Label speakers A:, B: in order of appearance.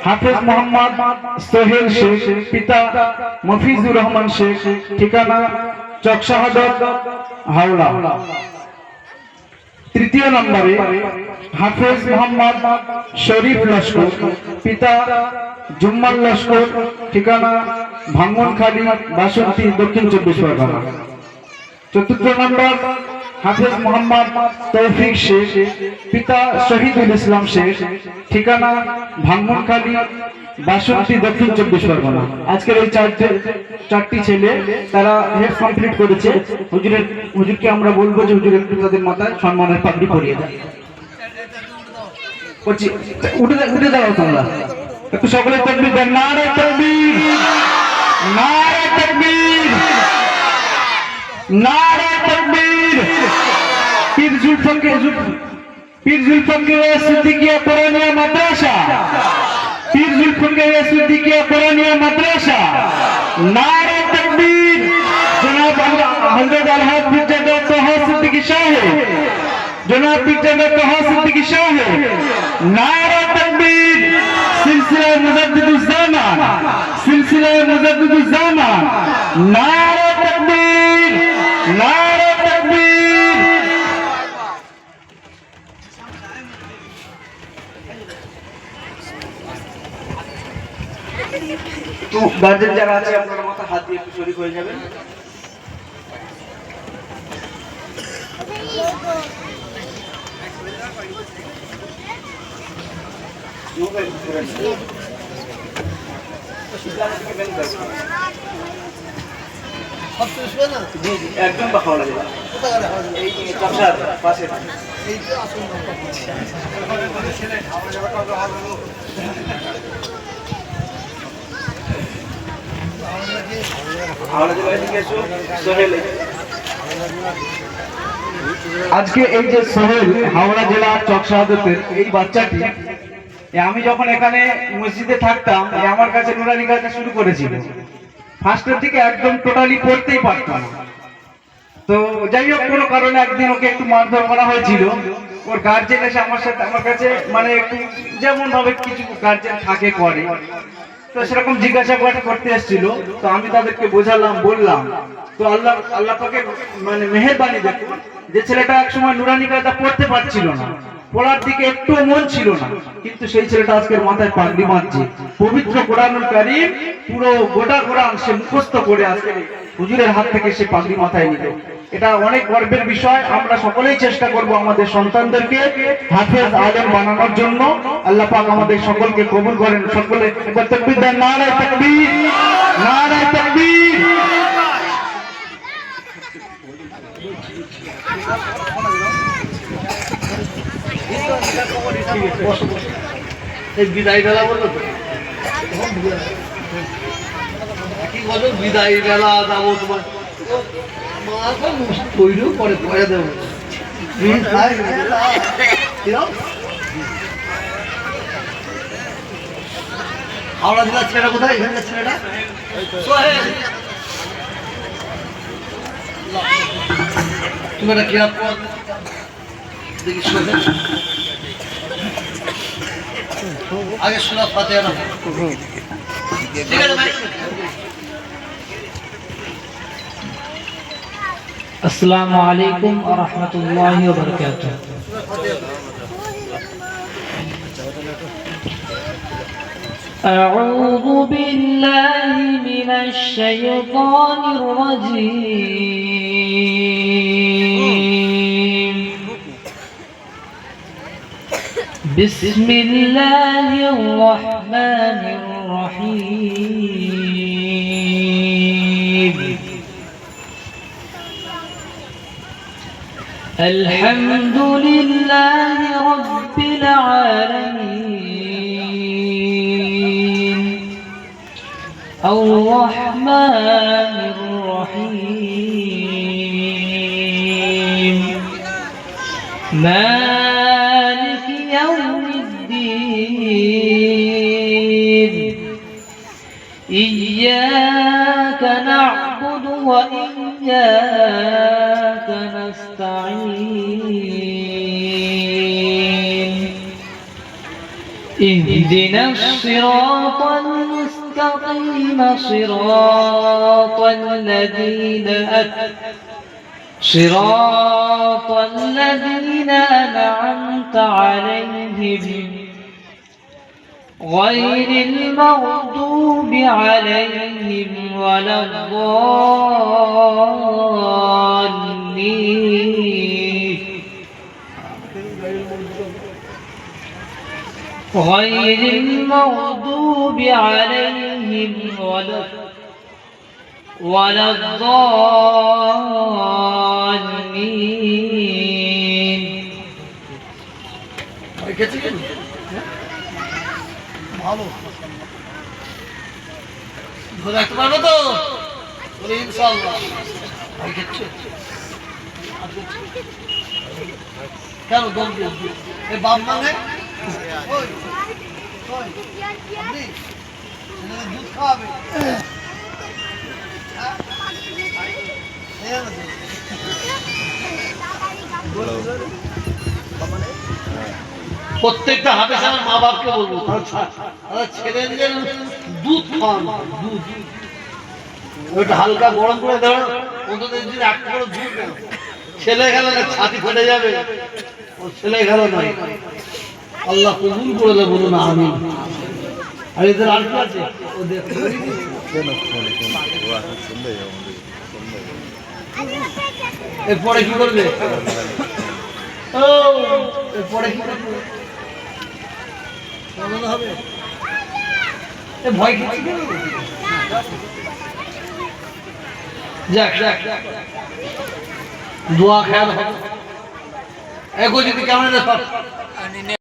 A: হাফেজ মোহাম্মদ সোহেল শেখ, পিতা মফিজুর রহমান শেখ, ঠিকানা চক শাহাদত, হাওড়া। তৃতীয় নম্বরে হাফেজ মোহাম্মদ শরীফ লস্কর, পিতা জুম্মাল লস্কর, ঠিকানা ভাঙ্গনখালী, বাসন্তী, দক্ষিণ 24 পরগনা। চতুর্থ নম্বর হাফেজ মোহাম্মদ তৌফিক শেখ, পিতা শহীদুল ইসলাম শেখ, ঠিকানা ভাঙ্গনখালী, বাসন্তী, দক্ষিণ 24 পরগনা। আজকের এই চারটি ছেলে তারা হেড কমপ্লিট করেছে। হুজুরকে আমরা বলবো যে হুজুর একটু তাদের মাথায় সম্মানের পাগড়ি পরিয়ে দেন। উঠে দাও তোমরা একটু সকলে তাকবীর দেন। নারে তাকবীর, নারে তাকবীর, নারে তাকবীর। পীর জুলফিকার সিদ্দিকিয়া কোরআনিয়া মাদ্রাসা, পীর জুলফিকার সিদ্দিকিয়া কোরআনিয়া মাদ্রাসা, নারে তাকবীর। জনাব হযরত আলহাজ মির্জা তাহা সিদ্দিকী সাহেব, জনাব মির্জা তাহা সিদ্দিকী সাহেব, নারে তাকবীর। সিলসিলা মুজাদ্দিদুজ জামান, সিলসিলা মুজাদ্দিদুজ জামান, নারে তাকবীর, নারে তাকবীর। তো গার্জেন যারা আছে আপনারা মাথা হাত দিয়ে একটু শরীক হয়ে যাবেন। একদম হাওড়া জেলা, এই চকসার পাশে। আজকে এই যে সোহেল হাওড়া জেলা চকশাহাদতের এই বাচ্চাটি, আমি যখন এখানে মসজিদে থাকতাম আমার কাছে নুরানি কাজটা শুরু করেছিল। ফার্স্টের দিকে একদম টোটালি পড়তেই পারতাম না। তো যাই হোক কোনো কারণে একদিন ওকে একটু মারধর করা হয়েছিল। ওর গার্জেন এসে আমার কাছে মানে একটু যেমন ভাবে কিছু গার্জেন থাকে করে, তো সেরকম জিজ্ঞাসাবাদ করতে এসেছিল। তো আমি তাদেরকে বোঝালাম, বললাম। তো আল্লাহ পাকে মানে মেহেরবানি দেখুন যে ছেলেটা একসময় নুরানি কায়দা পড়তে পারছিল না, পড়ার দিকে একটু মন ছিল না, কিন্তু সেই ছেলেটা আজকের মাথায় পাগড়ি বাঁধছে। পবিত্র কোরআনুল কারীম পুরো গোটা কোরআন সে মুখস্থ করে আজকে হুজুরের হাত থেকে সে পাগড়ি মাথায় নিল। এটা অনেক গর্বের বিষয়। আমরা সকলেই চেষ্টা করব আমাদের সন্তানদেরকে হাফেজ আলেম বানানোর জন্য। আল্লাহ পাক আমাদের সকলকে কবুল করেন। সকলে একবার তাকবীর দেন। নারে তাকবীর, নারে তাকবীর।
B: এই বিদায় বেলা বললো তো কি বলো, বিদায় বেলা যাবো তোমার তৈরিও পরে পরে দেবো। হাওড়া জেলার ছেলেটা কোথায়? এখানকার ছেলেটা তুমি একটা কিরাত পর দেখি শোনে আগে শোনা ফাতে না। ঠিক আছে ভাই।
C: अस्सलामु अलैकुम व रहमतुल्लाहि व बरकातुहू। أعوذ بالله من الشيطان الرجيم. بسم الله الرحمن الرحيم. الحمد لله رب العالمين الرحمن الرحيم مالك يوم الدين إياك نعبد وإياك نستعين اهدنا الصراط المستقيم صراط الذين أنعمت عليهم غير المغضوب عليهم ولا الضالين غير المغضوب عليهم ولا الضالين
B: ভালো ধরে রাখতে পারবো তো বলে ইনশাআল্লাহ কেন দম দিয়ে এই বাপ মানে ওই ওই আপনি ছেলেদের দুধ খাওয়াবে প্রত্যেকটা হাতে আমার মা বাপকে বলবো ছেলেদের দুধ খাওয়ান দুধ ওইটা হালকা গরম করে দেওয়া অন্তত এক করে দুধ দেন ছেলে গেলে ছাতি ফেটে যাবে ও ছেলে গেল নয় আল্লাহ কবুল করে দেবে বলুন আমি আর এদের আর কি আছে ও দেখতে এরপরে কি করবে ও এরপরে কি করবে হবে এ ভয় কি যাক যাক দোয়া খেয়াল হবে এগো যদি কেমন